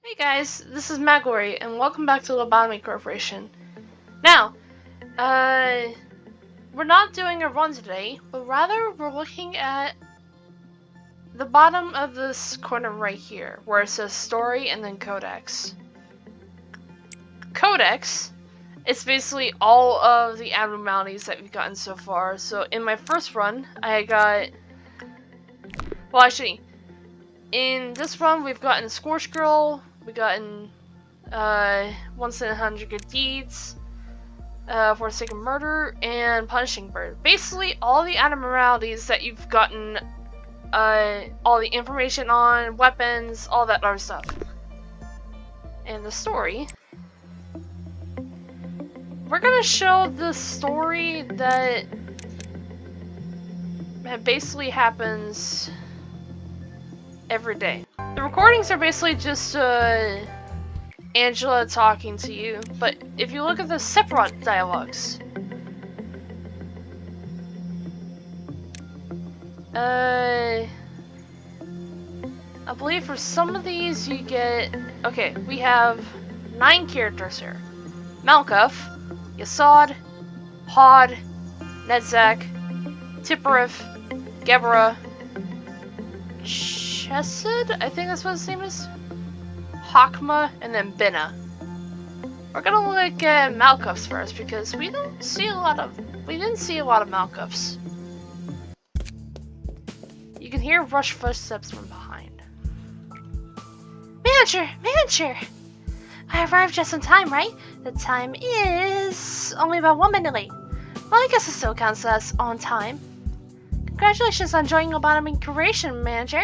Hey guys, this is MagolorRee, and welcome back to Lobotomy Corporation. Now, we're not doing a run today, but rather we're looking at the bottom of this corner right here, where it says Story and then Codex. Codex is basically all of the abnormalities that we've gotten so far. So in my first run, in this run we've gotten Scorch Girl, we've gotten Once in 100 Good Deeds, For the Sake of Murder, and Punishing Bird. Basically all the abnormalities that you've gotten all the information on, weapons, all that other stuff. And the story, we're gonna show the story that basically happens every day. The recordings are basically just Angela talking to you, but if you look at the separate dialogues, I believe for some of these you get, okay, we have 9 characters here. Malkuth, Yasad, Hod, Nedzak, Tipperif, Gebra, Chesed, I think that's what his name is, Hakma, and then Binna. We're gonna look at Malkuths first because we didn't see a lot of Malkuths. You can hear rush footsteps from behind. Manager! I arrived just in time, right? The time is only about 1 minute late. Well, I guess it still counts as on time. Congratulations on joining Lobotomy Corporation, Manager.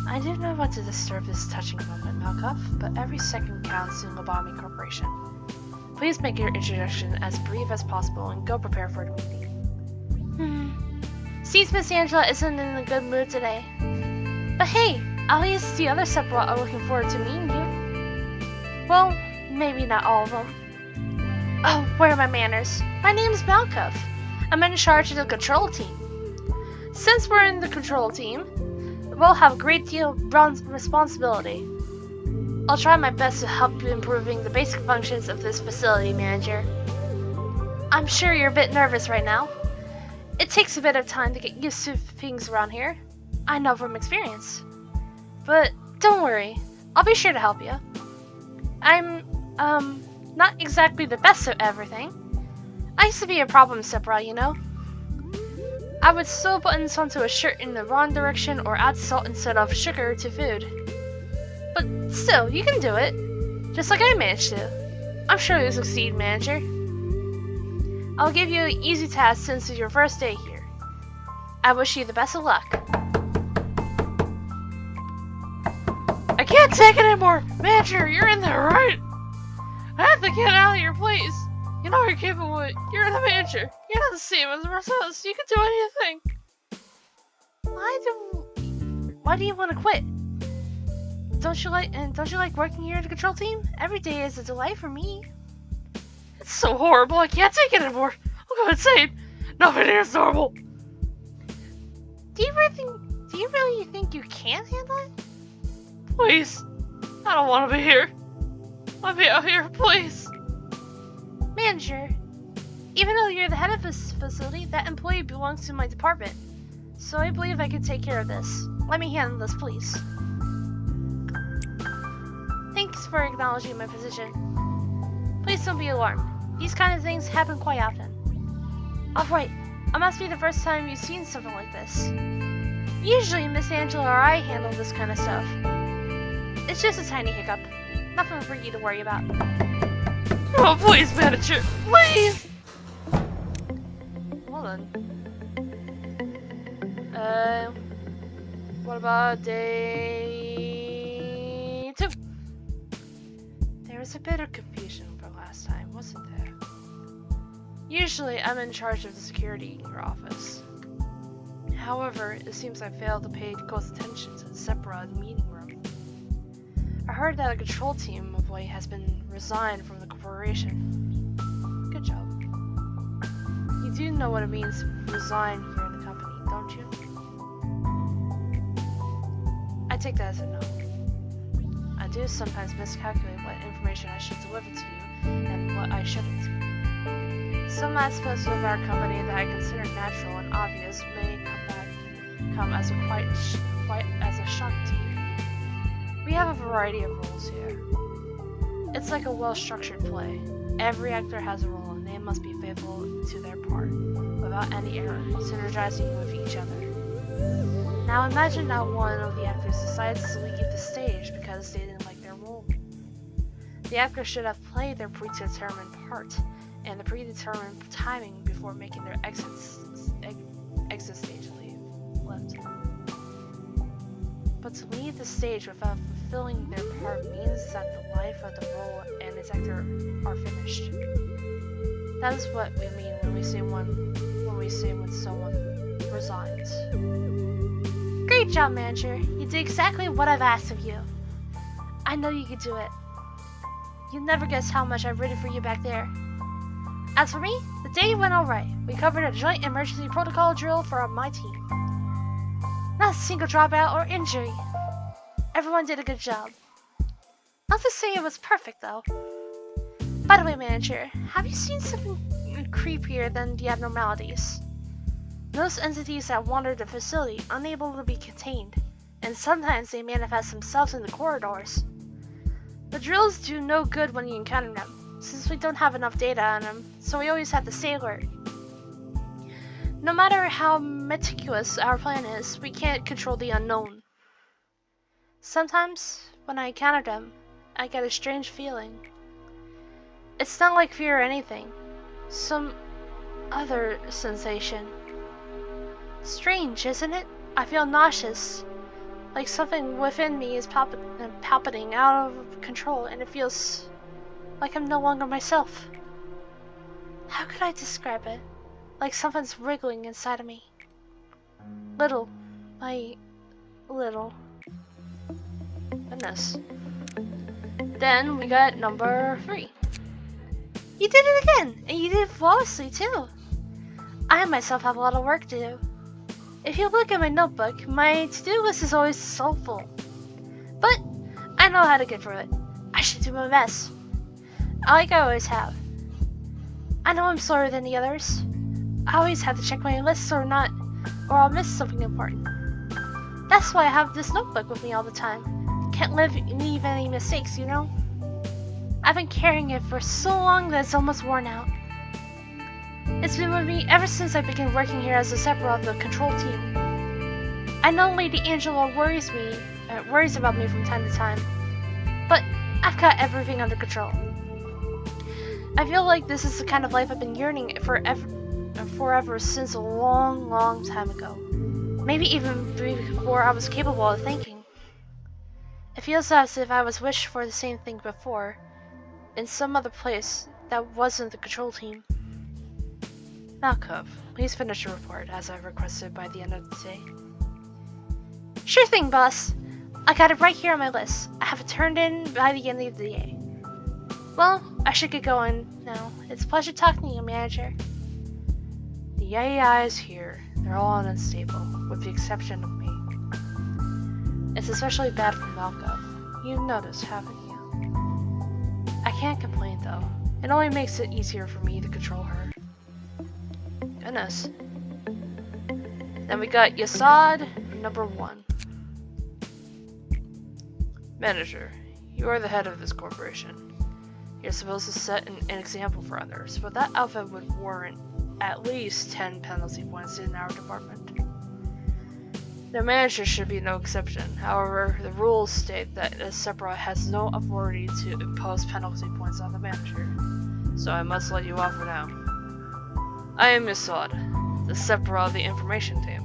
I didn't know what to disturb this touching moment, Malkuth, but every second counts in Lobotomy Corporation. Please make your introduction as brief as possible and go prepare for the meeting. Seems Miss Angela isn't in a good mood today. But hey, at least the other Sephiroth are looking forward to meeting you. Well, maybe not all of them. Oh, where are my manners? My name's Malkuth. I'm in charge of the control team. Since we're in the control team, we'll have a great deal of responsibility. I'll try my best to help you improving the basic functions of this facility, Manager. I'm sure you're a bit nervous right now. It takes a bit of time to get used to things around here. I know from experience. But don't worry, I'll be sure to help you. I'm, not exactly the best at everything. I used to be a problem Sephiroth, you know? I would sew buttons onto a shirt in the wrong direction or add salt instead of sugar to food. But still, you can do it. Just like I managed to. I'm sure you'll succeed, Manager. I'll give you an easy task since it's your first day here. I wish you the best of luck. I can't take it anymore! Manager, you're in there, right? I have to get out of your place. You know you're capable of it. You're the manager. You're not the same as the rest of us. You can do anything. Why do you want to quit? Don't you like working here in the control team? Every day is a delight for me. It's so horrible. I can't take it anymore. I'll go insane. Nothing here is normal. Do you really think you can handle it? Please. I don't want to be here. Let me out here, please. Manager, even though you're the head of this facility, that employee belongs to my department. So I believe I can take care of this. Let me handle this, please. Thanks for acknowledging my position. Please don't be alarmed. These kind of things happen quite often. Alright, it must be the first time you've seen something like this. Usually Miss Angela or I handle this kind of stuff. It's just a tiny hiccup. Nothing for you to worry about. Oh, please, Manager! Please! Hold on. What about day 2? There was a bit of confusion over last time, wasn't there? Usually, I'm in charge of the security in your office. However, it seems I failed to pay close attention to the Sephiroth meeting room. I heard that a control team employee has been resigned from the corporation. Good job. You do know what it means to resign here in the company, don't you? I take that as a no. I do sometimes miscalculate what information I should deliver to you and what I shouldn't. Some aspects of our company that I consider natural and obvious may come as quite as a shock to you. We have a variety of roles here. It's like a well-structured play. Every actor has a role and they must be faithful to their part, without any error, synergizing with each other. Now imagine that one of the actors decides to leave the stage because they didn't like their role. The actor should have played their predetermined part and the predetermined timing before making their exit stage left. But to leave the stage without fulfilling their part means that the life of the role and its actor are finished. That is what we mean when we say when someone resigns. Great job, manager. You did exactly what I've asked of you. I know you could do it. You'll never guess how much I've written for you back there. As for me, the day went alright. We covered a joint emergency protocol drill for my team. Not a single dropout or injury. Everyone did a good job. Not to say it was perfect, though. By the way, manager, have you seen something creepier than the abnormalities? Those entities that wander the facility, unable to be contained, and sometimes they manifest themselves in the corridors. The drills do no good when you encounter them, since we don't have enough data on them, so we always have to stay alert. No matter how meticulous our plan is, we can't control the unknown. Sometimes, when I encounter them, I get a strange feeling. It's not like fear or anything. Some other sensation. Strange, isn't it? I feel nauseous. Like something within me is palpitating out of control, and it feels like I'm no longer myself. How could I describe it? Like something's wriggling inside of me. Little by little. Goodness. Then we got number 3. You did it again, and you did it flawlessly too. I myself have a lot of work to do. If you look at my notebook, my to-do list is always so full. But I know how to get through it. I should do my best. Like I always have. I know I'm slower than the others. I always have to check my lists or I'll miss something important. That's why I have this notebook with me all the time. Can't leave any mistakes, you know? I've been carrying it for so long that it's almost worn out. It's been with me ever since I began working here as a separate of the control team. I know Lady Angela worries about me from time to time, but I've got everything under control. I feel like this is the kind of life I've been yearning forever since a long, long time ago. Maybe even before I was capable of thinking. It feels as if I was wished for the same thing before, in some other place that wasn't the control team. Malkov, please finish your report as I requested by the end of the day. Sure thing, boss. I got it right here on my list. I have it turned in by the end of the day. Well, I should get going now. It's a pleasure talking to you, manager. The AIs here, they're all unstable, with the exception of me. It's especially bad for Malkov. You've noticed, haven't you? I can't complain though. It only makes it easier for me to control her. Goodness. Then we got Yasad, number 1. Manager, you are the head of this corporation. You're supposed to set an example for others, but that outfit would warrant at least 10 penalty points in our department. The manager should be no exception. However, the rules state that a Sepra has no authority to impose penalty points on the manager, so I must let you off for now. I am Yasad, the Sepra of the information team.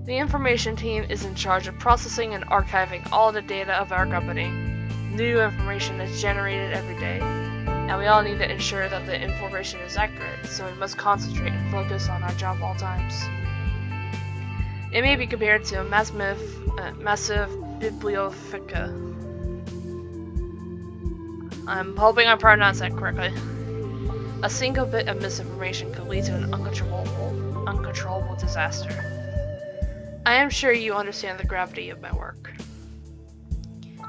The information team is in charge of processing and archiving all the data of our company. New information is generated every day, and we all need to ensure that the information is accurate, so we must concentrate and focus on our job all times. It may be compared to a massive bibliotheca. I'm hoping I pronounced that correctly. A single bit of misinformation could lead to an uncontrollable disaster. I am sure you understand the gravity of my work.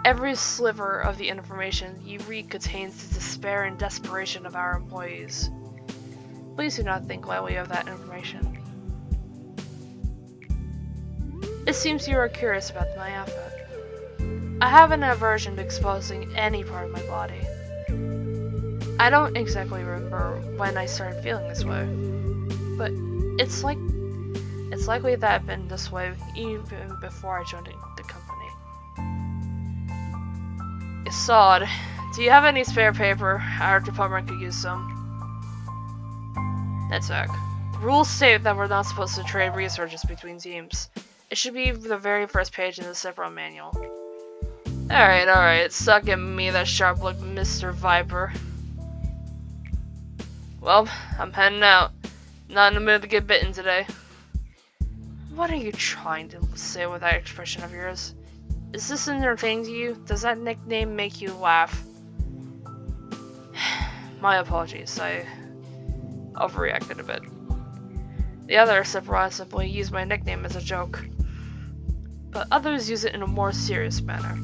Every sliver of the information you read contains the despair and desperation of our employees. Please do not think lightly of that information. It seems you are curious about my outfit. I have an aversion to exposing any part of my body. I don't exactly remember when I started feeling this way, but it's likely that I've been this way even before I joined the company. Assad, do you have any spare paper? Our department could use some. Netzak. Rules state that we're not supposed to trade resources between teams. It should be the very first page in the separate manual. Alright, suck at me, that sharp look, Mr. Viper. Well, I'm heading out. Not in the mood to get bitten today. What are you trying to say with that expression of yours? Is this entertaining to you? Does that nickname make you laugh? My apologies, I overreacted a bit. The other Sephiroth simply used my nickname as a joke, but others use it in a more serious manner.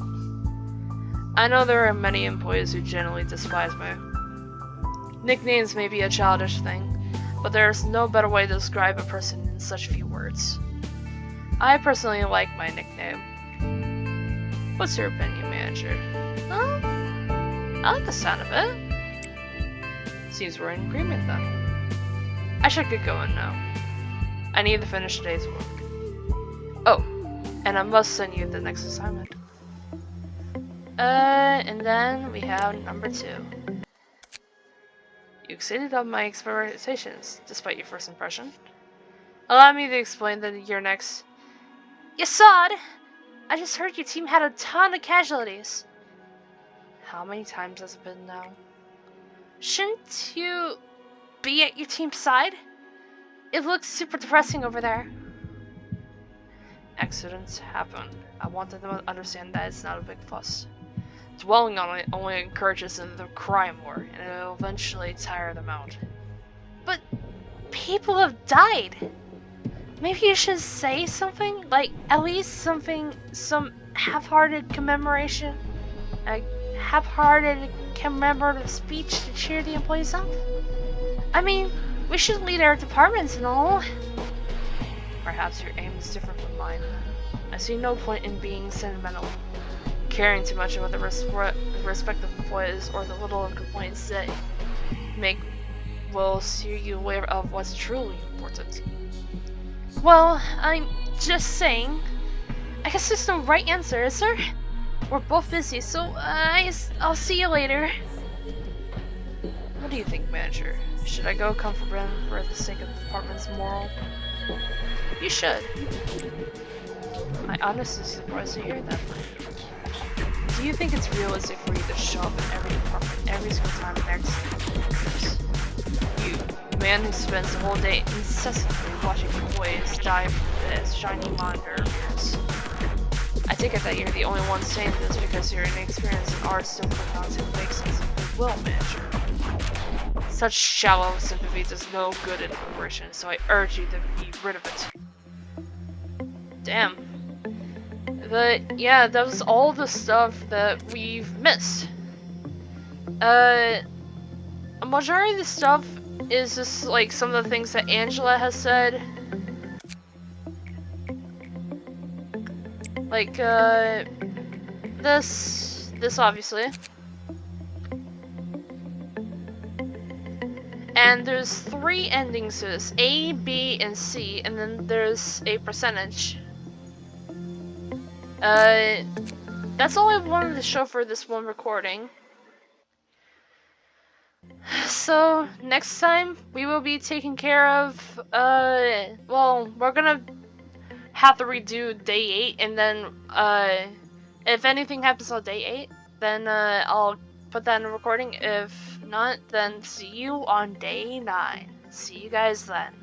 I know there are many employees who generally despise me. Nicknames may be a childish thing, but there is no better way to describe a person in such few words. I personally like my nickname. What's your opinion, Manager? I like the sound of it. Seems we're in agreement then. I should get going now. I need to finish today's work. Oh, and I must send you the next assignment. And then we have number 2. You exceeded on my expectations, despite your first impression. Allow me to explain that you're next. Yasad! I just heard your team had a ton of casualties. How many times has it been now? Shouldn't you be at your team's side? It looks super depressing over there. Accidents happen. I want them to understand that it's not a big fuss. Dwelling on it only encourages them to cry more, and it'll eventually tire them out. But people have died. Maybe you should say something? Like, at least some half-hearted commemoration? A half-hearted commemorative speech to cheer the employees up? I mean, we should lead our departments and all. Perhaps your aim is different from mine. I see no point in being sentimental, caring too much about the respective employees or the little complaints they make will steer you away of what's truly important. Well, I'm just saying. I guess there's no right answer, is there? We're both busy, so I'll see you later. What do you think, Manager? Should I go comfort him for the sake of the department's moral? You should. I honestly surprised to hear that. Do you think it's realistic for you to show up in every department every single time next? You, the man who spends the whole day incessantly watching employees die from this shiny monitor appears. I take it that you're the only one saying this because you're inexperienced and are still pronouncing fake sense of goodwill, Manager. Such shallow sympathy does no good in a corporation, so I urge you to be rid of it. Damn. But yeah, that was all the stuff that we've missed. A majority of the stuff is just like some of the things that Angela has said. Like this obviously. And there's 3 endings to this, A, B, and C, and then there's a percentage. That's all I wanted to show for this one recording. So, next time, we will be taking care of, well, we're gonna have to redo day 8, and then, if anything happens on day 8, then, I'll put that in a recording. If not, then see you on day 9. See you guys then.